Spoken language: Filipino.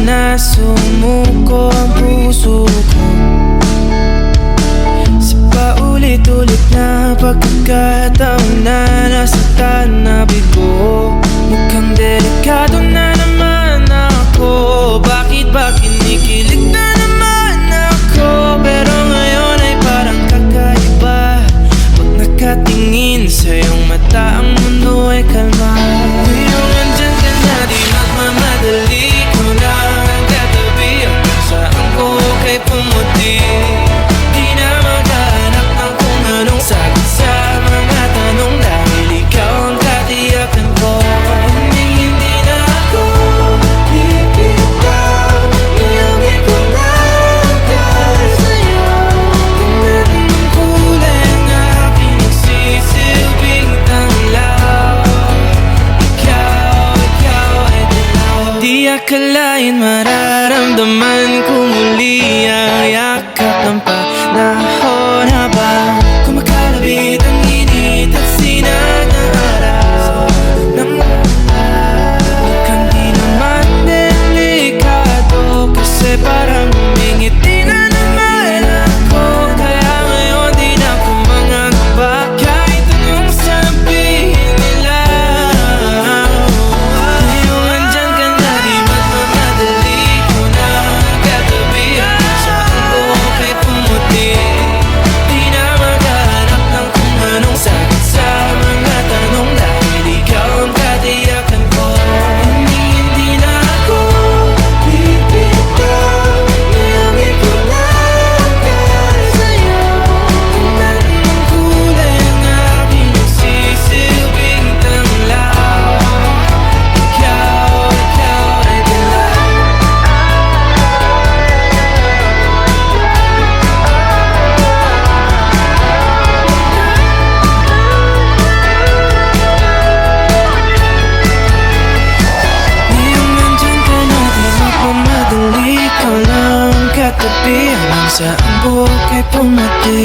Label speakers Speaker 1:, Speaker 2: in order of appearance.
Speaker 1: na sumuko ang puso ko sa paulit-ulit na pagkakataon na nasaktan na bigo. Mukhang delikado na naman ako. Bakit ba kinikilig na naman ako? Pero ngayon ay parang kakaiba. Pag nakatingin sa iyong mata, ang mundo ay kalma. Ngayong andyan ka na, di magmamadali. Ikaw lang ang katabi. Ang saan ko kay pumuti. Di na maghahanap ng kung anong sagot sa mga tanong, dahil ikaw ang katiyakan ko. Hindi na ako bibitaw. Ngayong ikaw lang dahil sa'yo. Tingnan ang kulay ang aking nagsisilbing tanglaw. Ikaw ay dilaw. Di akalain mararamdaman ko muli ang yakap ng panahon habang kumakalabit ang init at sinag ng araw ng mukhang di naman delikado, kasi parang humingiti na naman ako. Kaya ngayon di na ako mangangamba kahit anong sabihin nila. Ngayong andyan ka na, di magmamadali. Ikaw na ang katabi. Ang saan ko kay pumuti. Di na maghahanap ng kung anong sagot sa mga tanong, dahil ikaw ang katiyakan ko. Hindi na ako bibitaw. Ngayong ikaw lang dahil sa'yo. Tingnan ang kulay ang aking nagsisilbing tanglaw. Ikaw ay dilaw. Ngayong nandyan ka na, di magmamadali. Ikaw lang ang katabi. Hanggang saan buhok ay pumati.